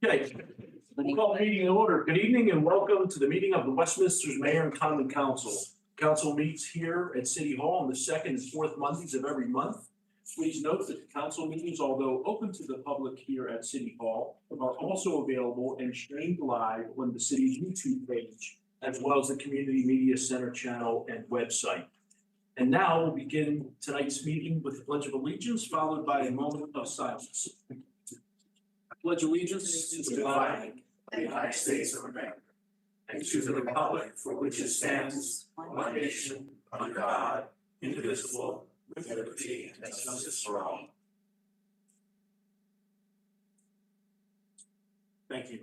Okay, we'll call the meeting in order. Good evening and welcome to the meeting of the Westminster's Mayor and Common Council. Council meets here at City Hall on the second and fourth Mondays of every month. Please note that the council meetings, although open to the public here at City Hall, are also available and streamed live on the city's YouTube page, as well as the Community Media Center channel and website. And now we'll begin tonight's meeting with the Pledge of Allegiance, followed by a moment of silence. I pledge allegiance to the flag of the United States of America and to the republic for which it stands, one nation, under God, indivisible, with liberty and justice for all. Thank you.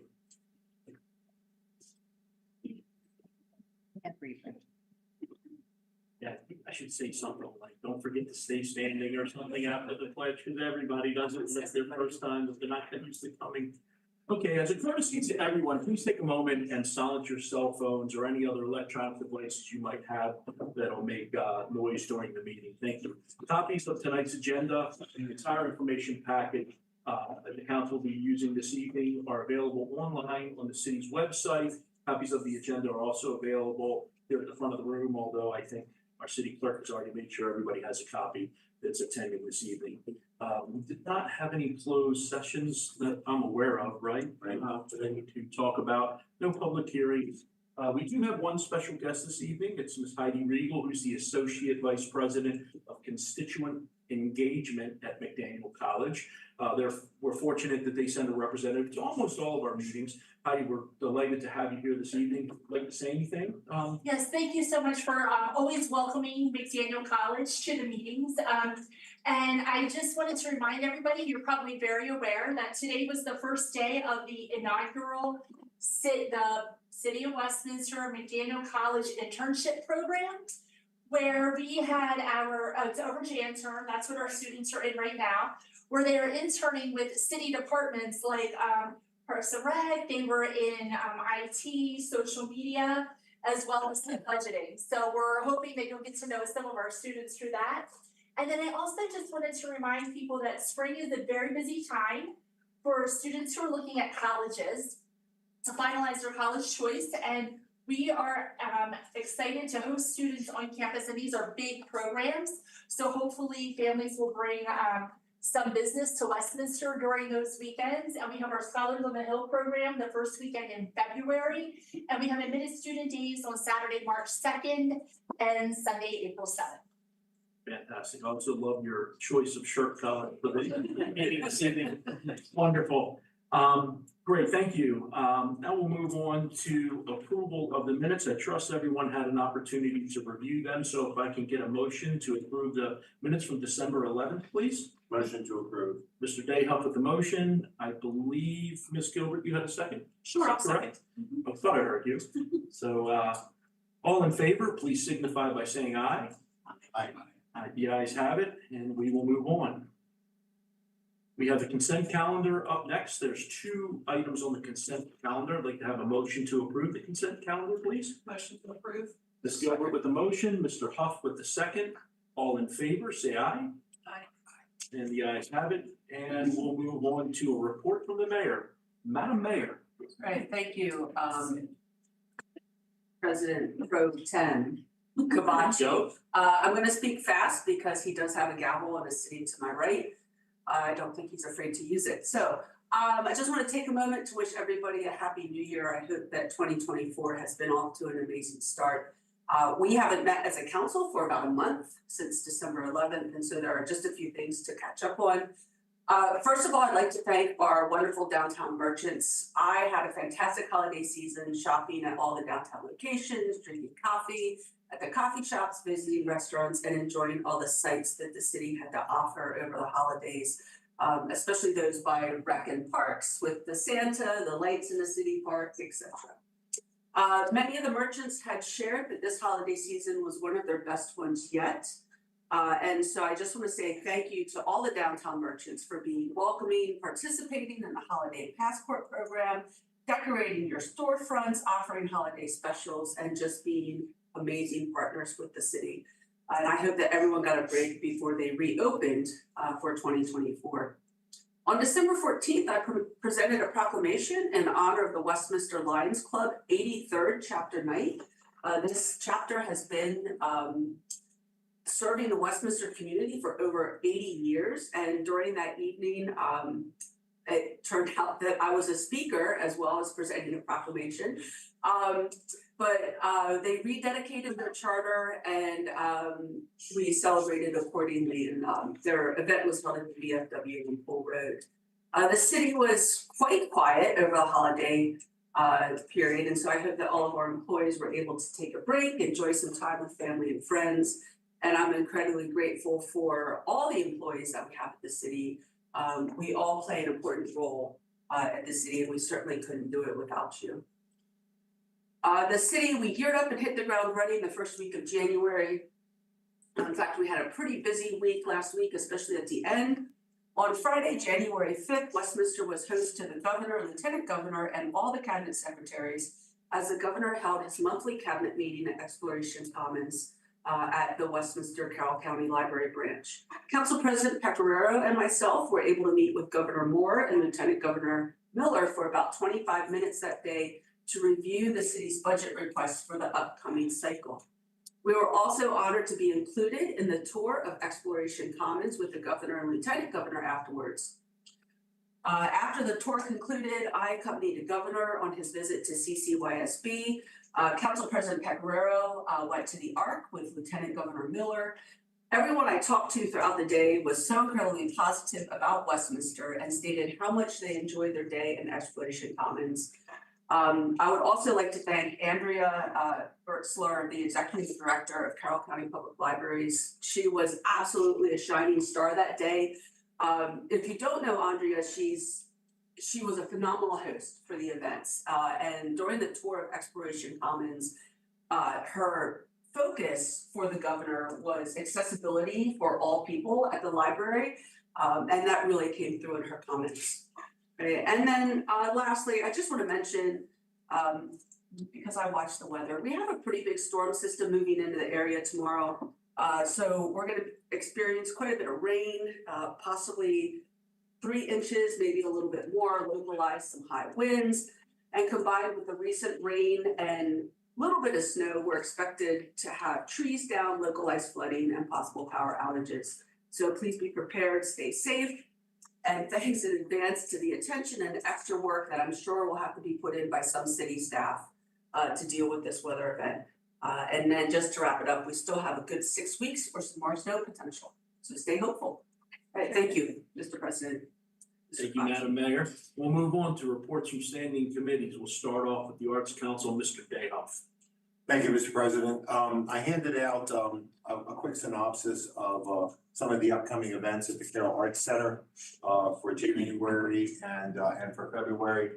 Yeah, I should say something like, don't forget to stay standing or something after the pledge, because everybody does it. It's their first time, if they're not used to coming. Okay, as a courtesy to everyone, please take a moment and silence your cell phones or any other electronic devices you might have that'll make noise during the meeting. Thank you. Copies of tonight's agenda and the entire information package that the council will be using this evening are available online on the city's website. Copies of the agenda are also available here at the front of the room, although I think our city clerk has already made sure everybody has a copy that's attending this evening. We did not have any closed sessions that I'm aware of, right? That I need to talk about. No public hearings. We do have one special guest this evening. It's Ms. Heidi Regal, who's the Associate Vice President of Constituent Engagement at McDaniel College. We're fortunate that they send a representative to almost all of our meetings. Heidi, we're delighted to have you here this evening. Would you like to say anything? Yes, thank you so much for always welcoming McDaniel College to the meetings. And I just wanted to remind everybody, you're probably very aware that today was the first day of the inaugural the City of Westminster McDaniel College internship program, where we had it's over Janter, that's what our students are in right now, where they are interning with city departments like Parks and Rec. They were in IT, social media, as well as budgeting. So we're hoping that you'll get to know some of our students through that. And then I also just wanted to remind people that spring is a very busy time for students who are looking at colleges to finalize their college choice. And we are excited to host students on campus, and these are big programs. So hopefully families will bring some business to Westminster during those weekends. And we have our Scholars on the Hill program the first weekend in February. And we have admitted student days on Saturday, March 2nd and Sunday, April 7th. Fantastic. I also love your choice of shirt color for the meeting this evening. Wonderful. Great, thank you. Now we'll move on to approval of the minutes. I trust everyone had an opportunity to review them. So if I can get a motion to approve the minutes from December 11th, please. Motion to approve. Mr. Dayhuff with the motion. I believe, Ms. Gilbert, you had a second? Sure, I'll second. I thought I heard you. So all in favor, please signify by saying aye. Aye. The ayes have it, and we will move on. We have the consent calendar up next. There's two items on the consent calendar. I'd like to have a motion to approve the consent calendar, please. Motion to approve. Ms. Gilbert with the motion, Mr. Huff with the second. All in favor, say aye. Aye. And the ayes have it. And we'll move on to a report from the mayor. Madam Mayor. Right, thank you. President Pro Tem Cavacho. I'm going to speak fast because he does have a gavel and is sitting to my right. I don't think he's afraid to use it. So I just want to take a moment to wish everybody a happy new year. I hope that 2024 has been off to an amazing start. We haven't met as a council for about a month since December 11th, and so there are just a few things to catch up on. First of all, I'd like to thank our wonderful downtown merchants. I had a fantastic holiday season shopping at all the downtown locations, drinking coffee at the coffee shops, visiting restaurants, and enjoying all the sights that the city had to offer over the holidays, especially those by rec and parks with the Santa, the lights in the city parks, etc. Many of the merchants had shared that this holiday season was one of their best ones yet. And so I just want to say thank you to all the downtown merchants for being welcoming, participating in the Holiday Passport program, decorating your storefronts, offering holiday specials, and just being amazing partners with the city. And I hope that everyone got a break before they reopened for 2024. On December 14th, I presented a proclamation in honor of the Westminster Lions Club 83rd chapter night. This chapter has been serving the Westminster community for over 80 years, and during that evening, it turned out that I was a speaker as well as presenting a proclamation. But they rededicated their charter, and we celebrated accordingly, and their event was held at the VFW in Pool Road. The city was quite quiet over the holiday period, and so I hope that all of our employees were able to take a break, enjoy some time with family and friends. And I'm incredibly grateful for all the employees that we have at the city. We all play an important role at the city, and we certainly couldn't do it without you. The city, we geared up and hit the ground running the first week of January. In fact, we had a pretty busy week last week, especially at the end. On Friday, January 5th, Westminster was host to the governor, lieutenant governor, and all the cabinet secretaries as the governor held his monthly cabinet meeting at Exploration Commons at the Westminster Carroll County Library branch. Council President Pecoraro and myself were able to meet with Governor Moore and Lieutenant Governor Miller for about 25 minutes that day to review the city's budget requests for the upcoming cycle. We were also honored to be included in the tour of Exploration Commons with the governor and lieutenant governor afterwards. After the tour concluded, I accompanied the governor on his visit to CCYSB. Council President Pecoraro went to the Arc with Lieutenant Governor Miller. Everyone I talked to throughout the day was so incredibly positive about Westminster and stated how much they enjoyed their day in Exploration Commons. I would also like to thank Andrea Bertzler, the Executive Director of Carroll County Public Libraries. She was absolutely a shining star that day. If you don't know Andrea, she was a phenomenal host for the events. And during the tour of Exploration Commons, her focus for the governor was accessibility for all people at the library. And that really came through in her comments. Okay. And then lastly, I just want to mention, because I watched the weather, we have a pretty big storm system moving into the area tomorrow. So we're going to experience quite a bit of rain, possibly 3 inches, maybe a little bit more, localized some high winds, and combined with the recent rain and a little bit of snow, we're expected to have trees down, localized flooding, and possible power outages. So please be prepared, stay safe, and thanks in advance to the attention and extra work that I'm sure will have to be put in by some city staff to deal with this weather event. And then just to wrap it up, we still have a good 6 weeks for some more snow potential. So stay hopeful. All right, thank you, Mr. President. Thank you, Madam Mayor. We'll move on to reports from standing committees. We'll start off with the Arts Council, Mr. Dayhoff. Thank you, Mr. President. I handed out a quick synopsis of some of the upcoming events at the Carroll Arts Center for January and for February.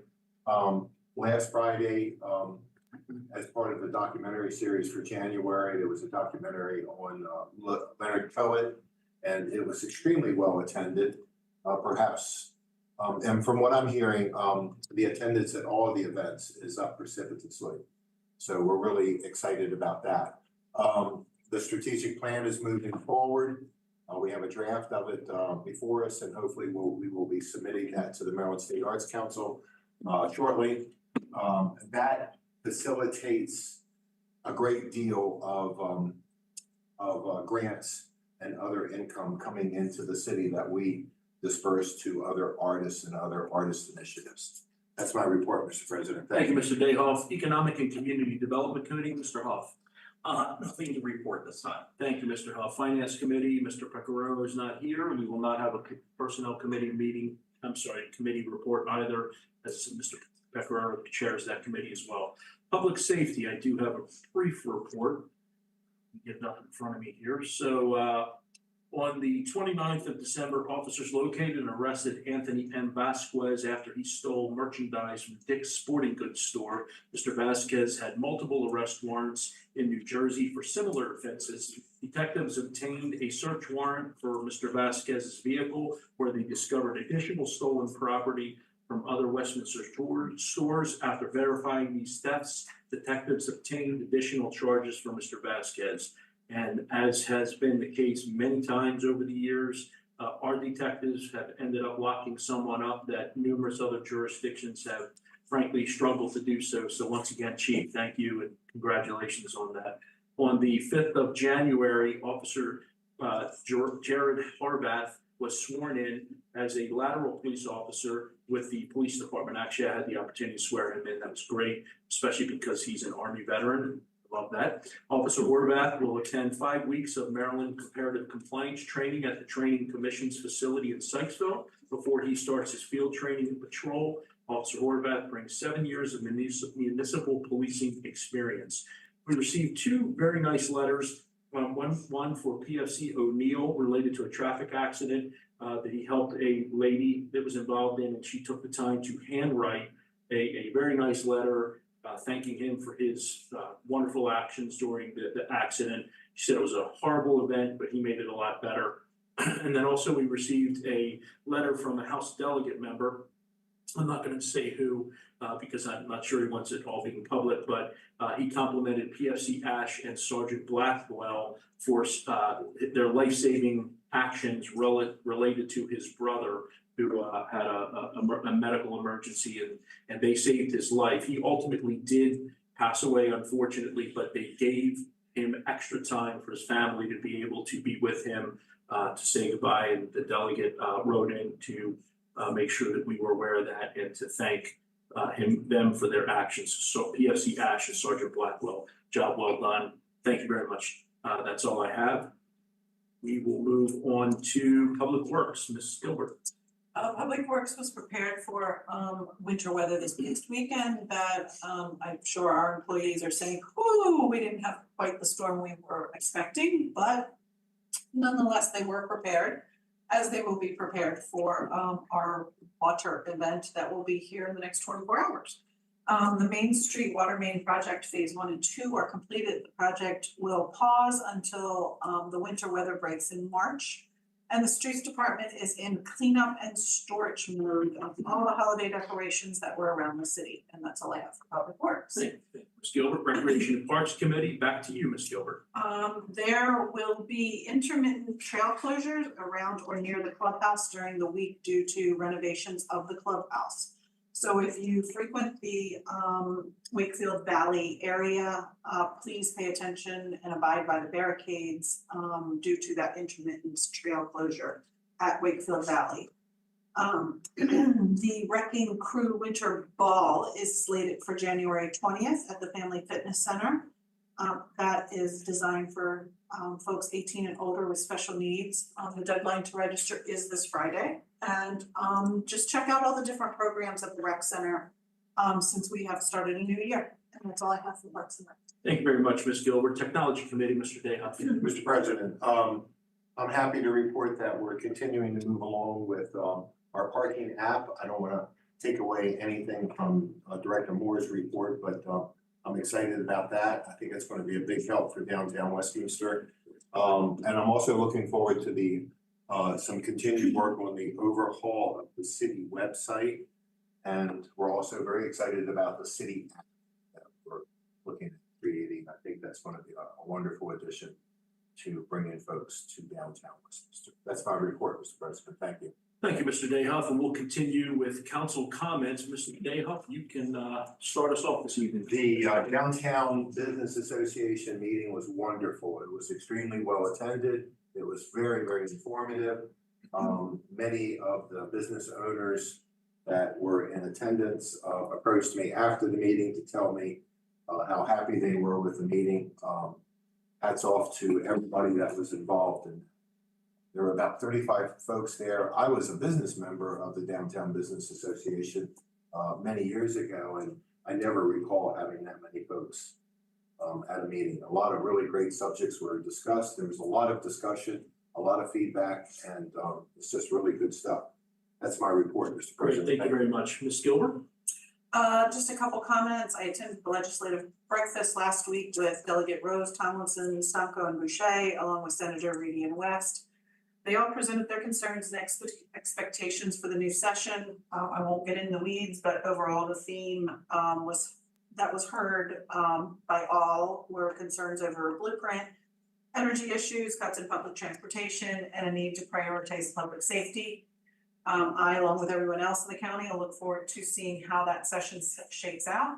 Last Friday, as part of the documentary series for January, there was a documentary on Leonard Cohen, and it was extremely well attended. Perhaps, and from what I'm hearing, the attendance at all of the events is up precipitously. So we're really excited about that. The strategic plan is moving forward. We have a draft of it before us, and hopefully we will be submitting that to the Maryland State Arts Council shortly. That facilitates a great deal of grants and other income coming into the city that we disperse to other artists and other artist initiatives. That's my report, Mr. President. Thank you, Mr. Dayhoff. Economic and Community Development Committee, Mr. Huff. Nothing to report this time. Thank you, Mr. Huff. Finance Committee, Mr. Pecoraro is not here, and we will not have a Personnel Committee meeting, committee report either, as Mr. Pecoraro chairs that committee as well. Public Safety, I do have a brief report. Get that in front of me here. So on the 29th of December, officers located and arrested Anthony M. Vasquez after he stole merchandise from Dick's Sporting Goods store. Mr. Vasquez had multiple arrest warrants in New Jersey for similar offenses. Detectives obtained a search warrant for Mr. Vasquez's vehicle, where they discovered additional stolen property from other Westminster stores. After verifying these thefts, detectives obtained additional charges for Mr. Vasquez. And as has been the case many times over the years, Our detectives have ended up locking someone up that numerous other jurisdictions have frankly struggled to do so. So once again, Chief, thank you and congratulations on that. On the 5th of January, Officer Jared Harbath was sworn in as a lateral police officer with the police department. Actually, I had the opportunity to swear him in. That was great, especially because he's an Army veteran. Love that. Officer Horvath will attend 5 weeks of Maryland comparative compliance training at the Training Commission's facility in Sykesville before he starts his field training and patrol. Officer Horvath brings 7 years of municipal policing experience. We received 2 very nice letters. One for PFC O'Neill related to a traffic accident that he helped a lady that was involved in, and she took the time to handwrite a very nice letter thanking him for his wonderful actions during the accident. She said it was a horrible event, but he made it a lot better. And then also we received a letter from a House delegate member. I'm not going to say who because I'm not sure he wants it all being public, but he complimented PFC Ash and Sergeant Blackwell for their life-saving actions related to his brother who had a medical emergency and they saved his life. He ultimately did pass away, unfortunately, but they gave him extra time for his family to be able to be with him to say goodbye. And the delegate wrote in to make sure that we were aware of that and to thank them for their actions. So PFC Ash and Sergeant Blackwell, job well done. Thank you very much. That's all I have. We will move on to Public Works, Ms. Gilbert. Public Works was prepared for winter weather this past weekend that I'm sure our employees are saying, "Ooh, we didn't have quite the storm we were expecting," but nonetheless, they were prepared, as they will be prepared for our water event that will be here in the next 24 hours. The Main Street Water Main Project Phase 1 and 2 are completed. The project will pause until the winter weather breaks in March. And the Streets Department is in cleanup and storage mode of all the holiday decorations that were around the city. And that's all I have for Public Works. Thank you. Ms. Gilbert, Recreation and Parks Committee, back to you, Ms. Gilbert. There will be intermittent trail closures around or near the clubhouse during the week due to renovations of the clubhouse. So if you frequent the Wakefield Valley area, please pay attention and abide by the barricades due to that intermittent trail closure at Wakefield Valley. The Wrecking Crew Winter Ball is slated for January 20th at the Family Fitness Center. That is designed for folks 18 and older with special needs. The deadline to register is this Friday. And just check out all the different programs at the rec center since we have started a new year. And that's all I have for Parks and Rec. Thank you very much, Ms. Gilbert. Technology Committee, Mr. Dayhoff. Mr. President, I'm happy to report that we're continuing to move along with our parking app. I don't want to take away anything from Director Moore's report, but I'm excited about that. I think it's going to be a big help for downtown Westminster. And I'm also looking forward to some continued work on the overhaul of the city website. And we're also very excited about the city app that we're looking at creating. I think that's going to be a wonderful addition to bring in folks to downtown Westminster. That's my report, Mr. President. Thank you. Thank you, Mr. Dayhoff, and we'll continue with council comments. Mr. Dayhoff, you can start us off this evening. The Downtown Business Association meeting was wonderful. It was extremely well attended. It was very, very informative. Many of the business owners that were in attendance approached me after the meeting to tell me how happy they were with the meeting. Hats off to everybody that was involved. And there were about 35 folks there. I was a business member of the Downtown Business Association many years ago, and I never recall having that many folks at a meeting. A lot of really great subjects were discussed. There was a lot of discussion, a lot of feedback, and it's just really good stuff. That's my report, Mr. President. Great, thank you very much. Ms. Gilbert? Just a couple comments. I attended the legislative breakfast last week with Delegate Rose, Tomlinson, Stamko, and Boucher, along with Senator Reedy and West. They all presented their concerns and expectations for the new session. I won't get in the weeds, but overall the theme that was heard by all were concerns over a blueprint energy issues, cuts in public transportation, and a need to prioritize public safety. I, along with everyone else in the county, will look forward to seeing how that session shakes out.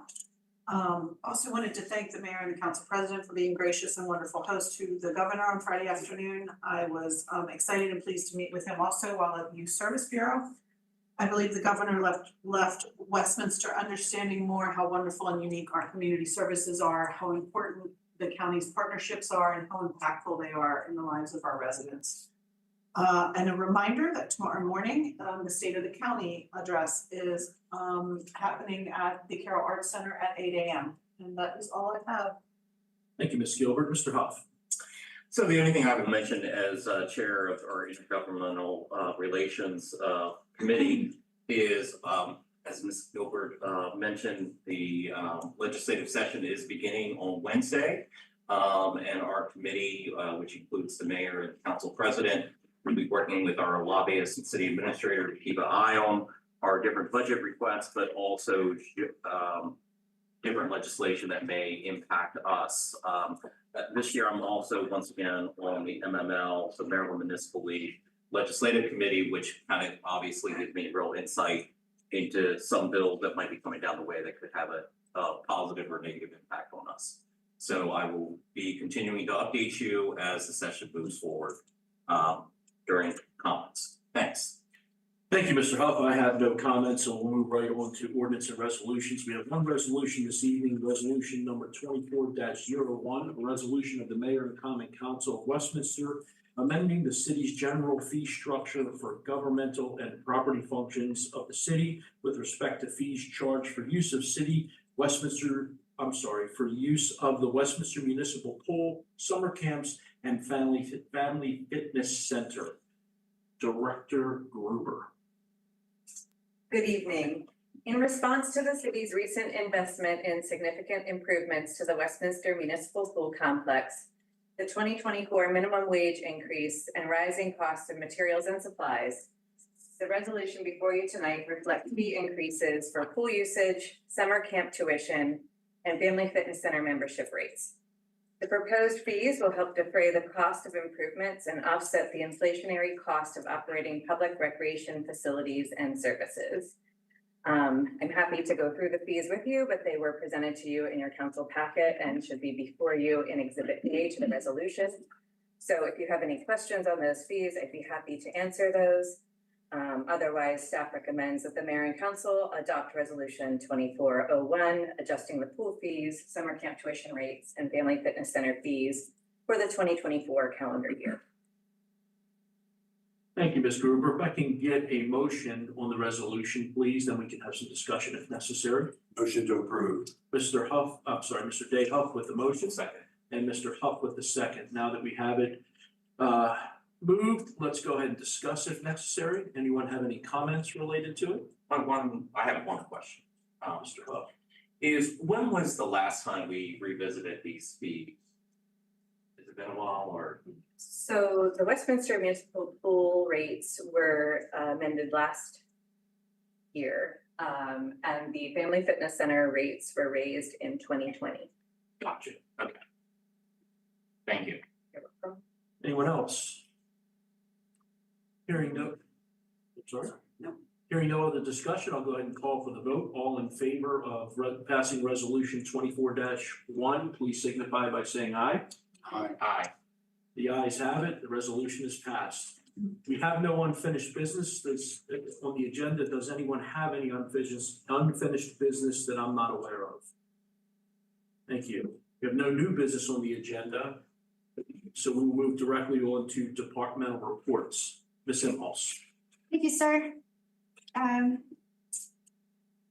Also wanted to thank the mayor and the council president for being gracious and wonderful host to the governor on Friday afternoon. I was excited and pleased to meet with him also while at Youth Service Bureau. I believe the governor left Westminster understanding more how wonderful and unique our community services are, how important the county's partnerships are, and how impactful they are in the lives of our residents. And a reminder that tomorrow morning, the State of the County address is happening at the Carroll Arts Center at 8 a.m. And that is all I have. Thank you, Ms. Gilbert. Mr. Huff. So the only thing I will mention as chair of our intergovernmental relations committee is, as Ms. Gilbert mentioned, the legislative session is beginning on Wednesday. And our committee, which includes the mayor and council president, will be working with our lobbyists and city administrator to keep an eye on our different budget requests, but also different legislation that may impact us. This year, I'm also once again on the MML, so Maryland Municipal League Legislative Committee, which kind of obviously gives me real insight into some bills that might be coming down the way that could have a positive or negative impact on us. So I will be continuing to update you as the session moves forward during comments. Thanks. Thank you, Mr. Huff. I have no comments, so we'll move right on to ordinance and resolutions. We have one resolution this evening, resolution number 24-01, a resolution of the mayor and common council of Westminster amending the city's general fee structure for governmental and property functions of the city with respect to fees charged for use of for use of the Westminster Municipal Pool, summer camps, and family fitness center. Director Gruber. Good evening. In response to the city's recent investment in significant improvements to the Westminster Municipal Pool Complex, the 2024 minimum wage increase, and rising costs of materials and supplies, the resolution before you tonight reflects fee increases for pool usage, summer camp tuition, and family fitness center membership rates. The proposed fees will help defray the cost of improvements and offset the inflationary cost of operating public recreation facilities and services. I'm happy to go through the fees with you, but they were presented to you in your council packet and should be before you in Exhibit A to the resolution. So if you have any questions on those fees, I'd be happy to answer those. Otherwise, staff recommends that the mayor and council adopt resolution 2401, adjusting the pool fees, summer camp tuition rates, and family fitness center fees for the 2024 calendar year. Thank you, Ms. Gruber. If I can get a motion on the resolution, please, then we can have some discussion if necessary. Motion to approve. Mr. Day Huff with the motion. Second. And Mr. Huff with the second. Now that we have it moved, let's go ahead and discuss if necessary. Anyone have any comments related to it? I have one question. Mr. Huff. When was the last time we revisited these fees? Has it been a while or? So the Westminster Municipal Pool rates were amended last year, and the Family Fitness Center rates were raised in 2020. Gotcha. Okay. Thank you. You're welcome. Anyone else? Hearing no, sorry? No. Hearing no other discussion, I'll go ahead and call for the vote. All in favor of passing resolution 24-1, please signify by saying aye. Aye. Aye. The ayes have it. The resolution is passed. We have no unfinished business that's on the agenda. Does anyone have any unfinished business that I'm not aware of? Thank you. We have no new business on the agenda, so we will move directly on to departmental reports. Ms. Imhoff. Thank you, sir.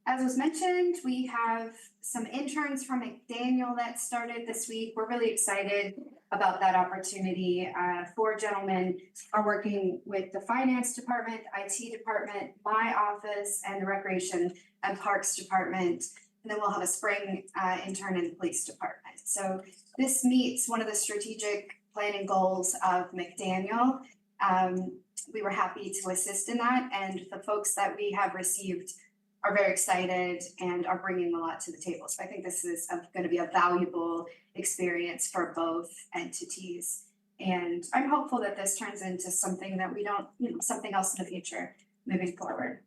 As was mentioned, we have some interns from McDaniel that started this week. We're really excited about that opportunity. 4 gentlemen are working with the finance department, IT department, my office, and the recreation and parks department. And then we'll have a spring intern in the police department. So this meets one of the strategic planning goals of McDaniel. We were happy to assist in that, and the folks that we have received are very excited and are bringing a lot to the table. So I think this is going to be a valuable experience for both entities. And I'm hopeful that this turns into something that we don't, something else in the future moving forward.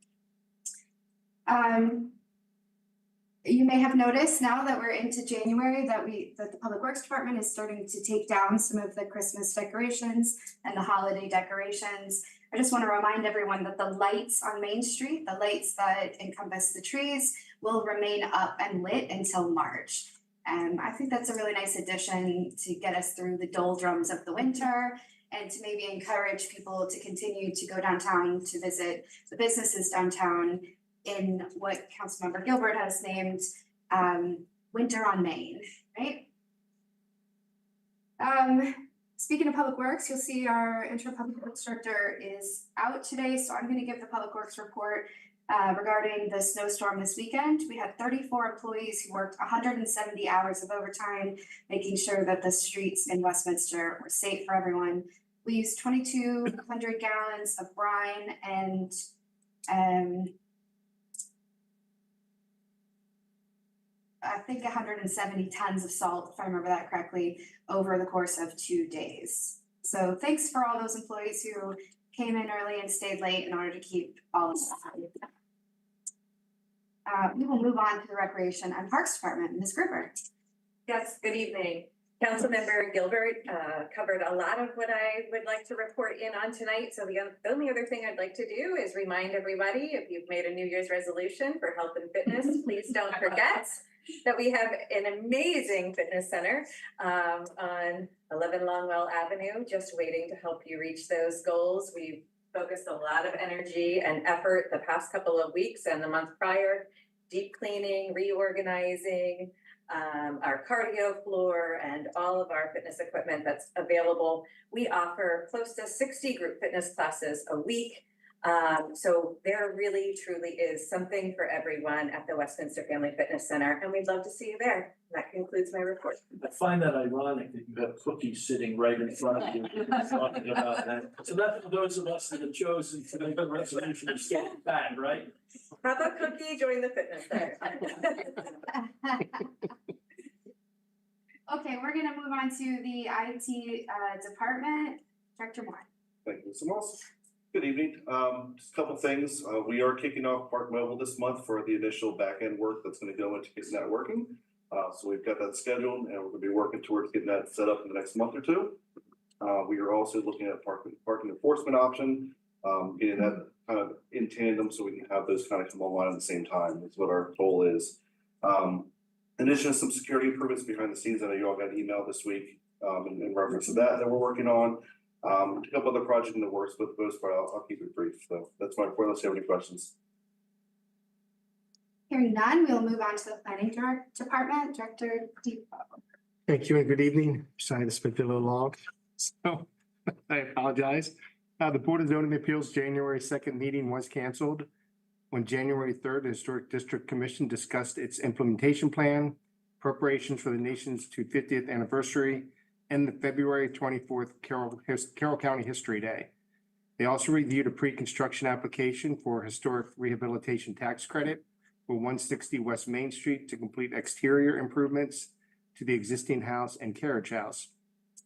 You may have noticed now that we're into January that the Public Works Department is starting to take down some of the Christmas decorations and the holiday decorations. I just want to remind everyone that the lights on Main Street, the lights that encompass the trees, will remain up and lit until March. And I think that's a really nice addition to get us through the doldrums of the winter and to maybe encourage people to continue to go downtown to visit the businesses downtown in what Councilmember Gilbert has named Winter on Main, right? Speaking of Public Works, you'll see our interim Public Works Director is out today, so I'm going to give the Public Works report regarding the snowstorm this weekend. We had 34 employees who worked 170 hours of overtime, making sure that the streets in Westminster were safe for everyone. We used 2,200 gallons of brine and I think 170 tons of salt, if I remember that correctly, over the course of 2 days. So thanks for all those employees who came in early and stayed late in order to keep all of us safe. We will move on to the Recreation and Parks Department. Ms. Gruber. Yes, good evening. Councilmember Gilbert covered a lot of what I would like to report in on tonight. So the only other thing I'd like to do is remind everybody, if you've made a New Year's resolution for health and fitness, please don't forget that we have an amazing fitness center on 11 Longwell Avenue, just waiting to help you reach those goals. We've focused a lot of energy and effort the past couple of weeks and the month prior, deep cleaning, reorganizing, our cardio floor, and all of our fitness equipment that's available. We offer close to 60 group fitness classes a week. So there really, truly is something for everyone at the Westminster Family Fitness Center, and we'd love to see you there. That concludes my report. I find that ironic that you have cookies sitting right in front of you, talking about that. So that's for those of us that have chosen to make a resolution to stay fat, right? Have a cookie, join the fitness center. Okay, we're gonna move on to the IT department. Director Moore. Thank you, Mr. Moss. Good evening. Just a couple things. We are kicking off Park Mobile this month for the initial back-end work that's going to go into getting that working. So we've got that scheduled, and we're going to be working towards getting that set up in the next month or two. We are also looking at parking enforcement option, getting that kind of in tandem so we can have those kind of come online at the same time. That's what our goal is. In addition to some security improvements behind the scenes, I know you all got an email this week in reference to that we're working on. A couple other projects in the works, but for the most part, I'll keep it brief. So that's my report. Let's have any questions. Hearing none, we'll move on to the Planning Department. Director Depot. Thank you and good evening. Sorry this been a little long, so I apologize. The Board of Zoning Appeals January 2nd meeting was canceled. On January 3rd, the Historic District Commission discussed its implementation plan, preparations for the nation's 250th anniversary, and the February 24th Carroll County History Day. They also reviewed a pre-construction application for historic rehabilitation tax credit for 160 West Main Street to complete exterior improvements to the existing house and carriage house.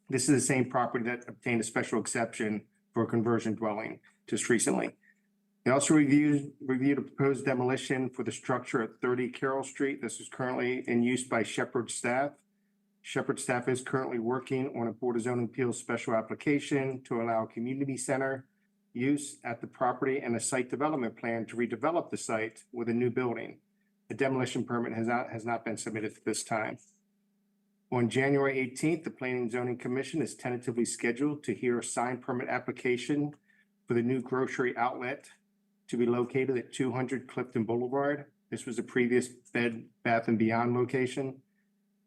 This is the same property that obtained a special exception for a conversion dwelling just recently. They also reviewed a proposed demolition for the structure at 30 Carroll Street. This is currently in use by Shepherd staff. Shepherd staff is currently working on a Board of Zoning Appeals special application to allow community center use at the property and a site development plan to redevelop the site with a new building. The demolition permit has not been submitted at this time. On January 18th, the Planning and Zoning Commission is tentatively scheduled to hear a sign permit application for the new grocery outlet to be located at 200 Clifton Boulevard. This was a previous Bed Bath & Beyond location.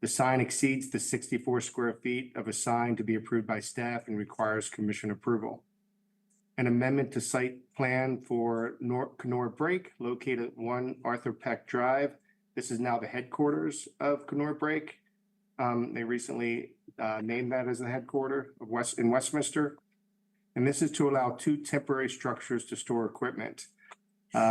The sign exceeds the 64 square feet of a sign to be approved by staff and requires commission approval. An amendment to site plan for Kenora Break located at 1 Arthur Peck Drive. This is now the headquarters of Kenora Break. They recently named that as the headquarters of in Westminster. And this is to allow 2 temporary structures to store equipment.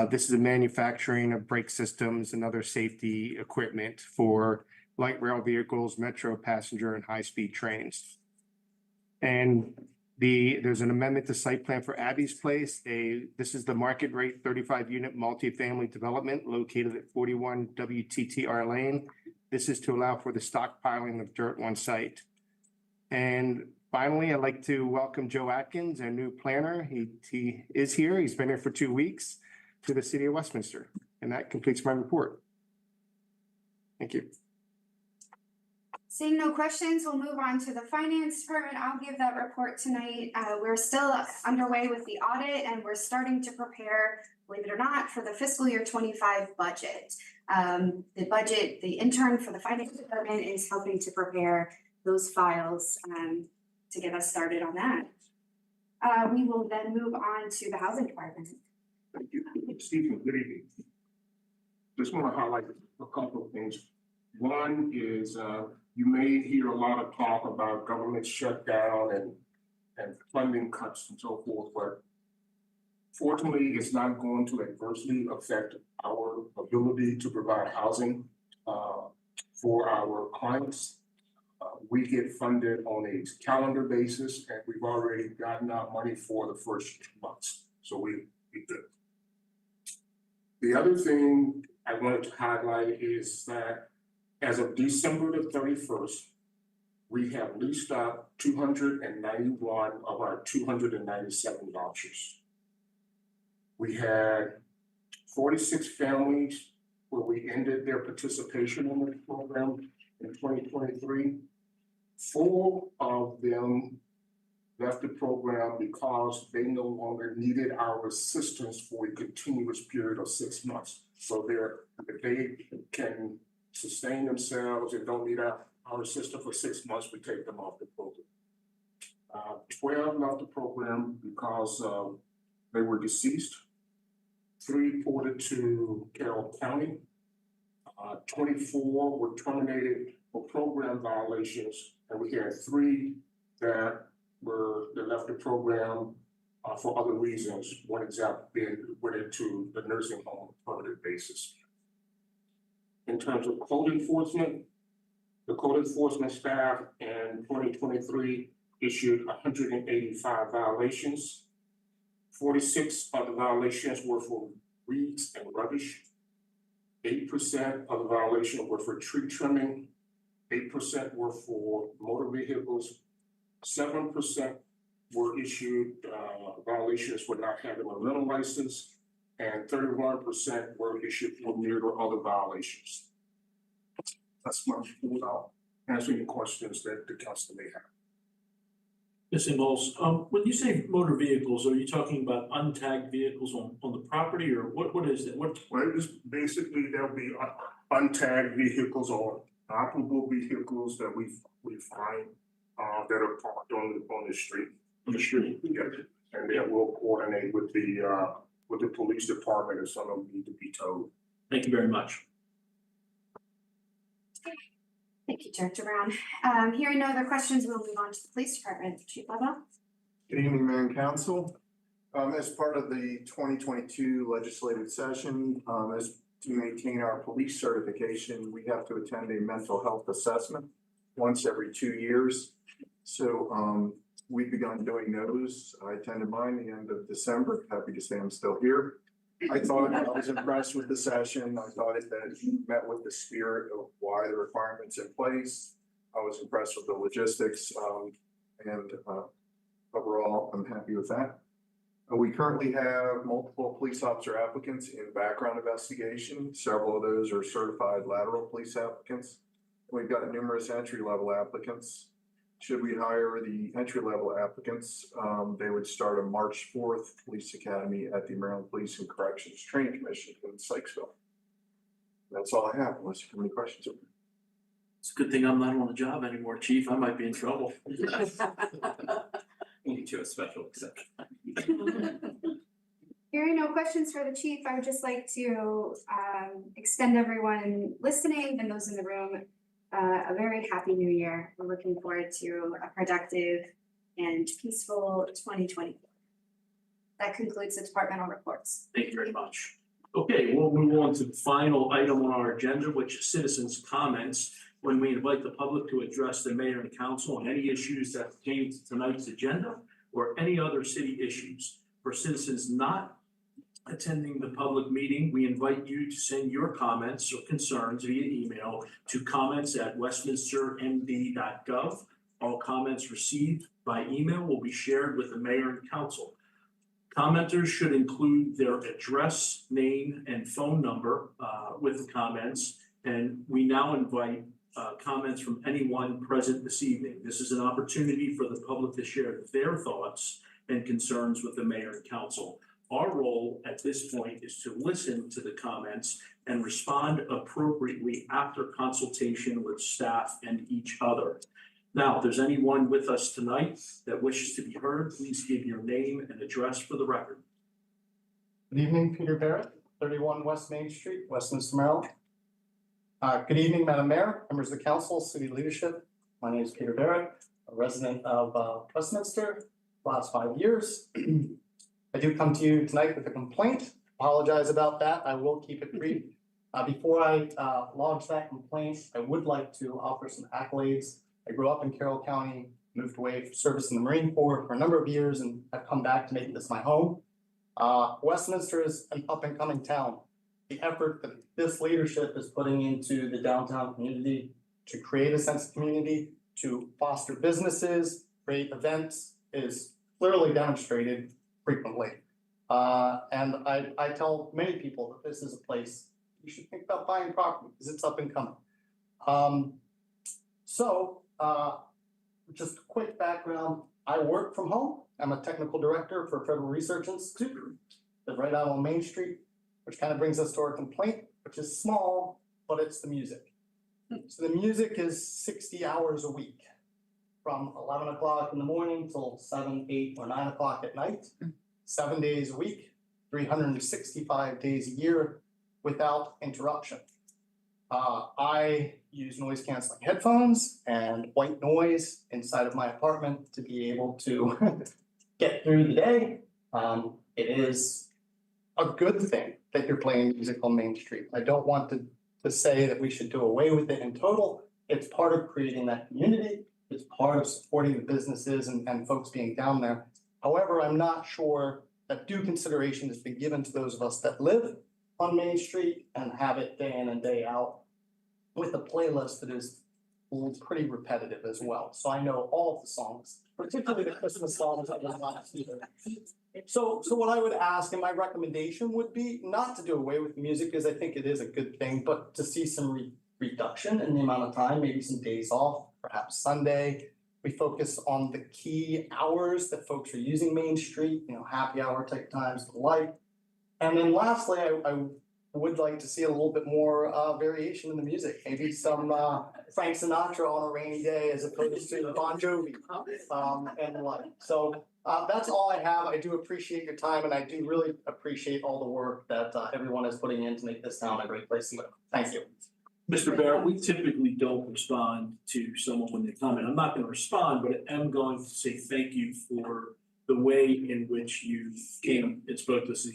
This is a manufacturing of brake systems and other safety equipment for light rail vehicles, metro, passenger, and high-speed trains. And there's an amendment to site plan for Abby's Place. This is the market rate 35 unit multifamily development located at 41 WTTR Lane. This is to allow for the stockpiling of dirt on site. And finally, I'd like to welcome Joe Atkins, our new planner. He is here. He's been here for 2 weeks to the city of Westminster. And that completes my report. Thank you. Seeing no questions, we'll move on to the finance department. I'll give that report tonight. We're still underway with the audit and we're starting to prepare, believe it or not, for the fiscal year 25 budget. The intern for the finance department is helping to prepare those files to get us started on that. We will then move on to the housing department. Thank you. Stephen, good evening. Just want to highlight a couple of things. One is you may hear a lot of talk about government shutdown and funding cuts and so forth, but fortunately, it's not going to adversely affect our ability to provide housing for our clients. We get funded on a calendar basis, and we've already gotten our money for the first 2 months. So we good. The other thing I wanted to highlight is that as of December the 31st, we have leased up 291 of our 297 vouchers. We had 46 families where we ended their participation in the program in 2023. 4 of them left the program because they no longer needed our assistance for a continuous period of 6 months. So if they can sustain themselves and don't need our assistance for 6 months, we take them off the program. 12 left the program because they were deceased. 3 reported to Carroll County. 24 were terminated for program violations, and we had 3 that left the program for other reasons. One example being went into the nursing home on a permanent basis. In terms of code enforcement, the code enforcement staff in 2023 issued 185 violations. 46 of the violations were for weeds and rubbish. 8% of the violations were for tree trimming. 8% were for motor vehicles. 7% were issued violations for not having a rental license, and 31% were issued for weird or other violations. That's my report. I'll answer any questions that the council may have. Ms. Ingalls, when you say motor vehicles, are you talking about untagged vehicles on the property, or what is it? Well, it's basically there'll be untagged vehicles or operable vehicles that we find that are parked on the street. On the street? Yes, and then we'll coordinate with the police department if some of them need to be towed. Thank you very much. Thank you, Director Brown. Hearing no other questions, we'll move on to the police department. Chief Lovell. Good evening, Mayor and Council. As part of the 2022 legislative session, as to maintain our police certification, we have to attend a mental health assessment once every 2 years. So we've begun doing those. I attended mine the end of December. Happy to say I'm still here. I was impressed with the session. I thought it met with the spirit of why the requirements in place. I was impressed with the logistics, and overall, I'm happy with that. We currently have multiple police officer applicants in background investigation. Several of those are certified lateral police applicants. We've got numerous entry-level applicants. Should we hire the entry-level applicants, they would start on March 4th Police Academy at the Maryland Police and Corrections Training Commission in Sykesville. That's all I have, unless you have any questions. It's a good thing I'm not on the job anymore, Chief. I might be in trouble. Need to a special exception. Hearing no questions for the chief, I would just like to extend everyone listening and those in the room a very happy new year. We're looking forward to a productive and peaceful 2024. That concludes the departmental reports. Thank you very much. Okay, we'll move on to the final item on our agenda, which is citizens' comments. when we invite the public to address the mayor and council on any issues that pertain to tonight's agenda or any other city issues. For citizens not attending the public meeting, we invite you to send your comments or concerns via email to comments@westminstermd.gov. All comments received by email will be shared with the mayor and council. Commenters should include their address, name, and phone number with the comments. And we now invite comments from anyone present this evening. This is an opportunity for the public to share their thoughts and concerns with the mayor and council. Our role at this point is to listen to the comments and respond appropriately after consultation with staff and each other. Now, if there's anyone with us tonight that wishes to be heard, please give your name and address for the record. Good evening, Peter Barrett, 31 West Main Street, Westminster, Maryland. Good evening, Madam Mayor, members of the council, city leadership. My name is Peter Barrett, a resident of Westminster, last 5 years. I do come to you tonight with a complaint. Apologize about that. I will keep it brief. Before I lodge that complaint, I would like to offer some accolades. I grew up in Carroll County, moved away for service in the Marine Corps for a number of years, and I've come back to make this my home. Westminster is an up and coming town. The effort that this leadership is putting into the downtown community to create a sense of community, to foster businesses, create events is clearly demonstrated frequently. And I tell many people that this is a place you should think about buying property because it's up and coming. Just a quick background, I work from home. I'm a technical director for Federal Research Institute, that's right out on Main Street, which kind of brings us to our complaint, which is small, but it's the music. So the music is 60 hours a week, from 11 o'clock in the morning till 7, 8, or 9 o'clock at night, 7 days a week, 365 days a year without interruption. I use noise canceling headphones and white noise inside of my apartment to be able to get through the day. It is a good thing that you're playing music on Main Street. I don't want to say that we should do away with it in total. It's part of creating that community. It's part of supporting the businesses and folks being down there. However, I'm not sure that due consideration has been given to those of us that live on Main Street and have it day in and day out with a playlist that is pretty repetitive as well. So I know all of the songs, particularly the Christmas songs that was last year. So what I would ask and my recommendation would be not to do away with music because I think it is a good thing, but to see some reduction in the amount of time, maybe some days off, perhaps Sunday. We focus on the key hours that folks are using Main Street, happy hour type times, the like. And then lastly, I would like to see a little bit more variation in the music, maybe some Frank Sinatra on a rainy day as opposed to Bon Jovi and the like. So that's all I have. I do appreciate your time and I do really appreciate all the work that everyone is putting in to make this town a great place to live. Thank you. Mr. Barrett, we typically don't respond to someone when they comment. I'm not going to respond, but I am going to say thank you for the way in which you came and spoke this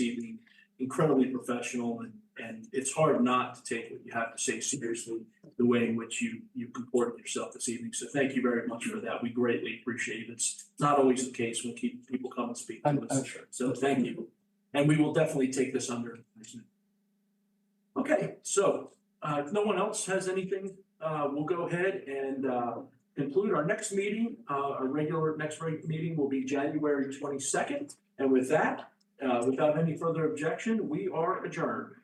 evening. Incredibly professional, and it's hard not to take what you have to say seriously, the way in which you comported yourself this evening. So thank you very much for that. We greatly appreciate it. It's not always the case when people come and speak to us. I'm sure. So thank you. And we will definitely take this under. Okay, so if no one else has anything, we'll go ahead and conclude our next meeting. Our next regular meeting will be January 22nd. And with that, without any further objection, we are adjourned.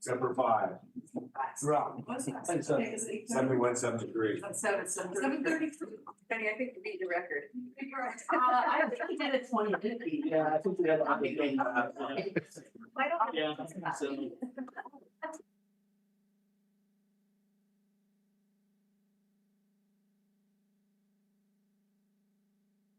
December 5, Rob. 7173. 7:33. Penny, I think you beat the record. I think he did it 2050. Yeah, I think we have. Why don't I- Yeah, so.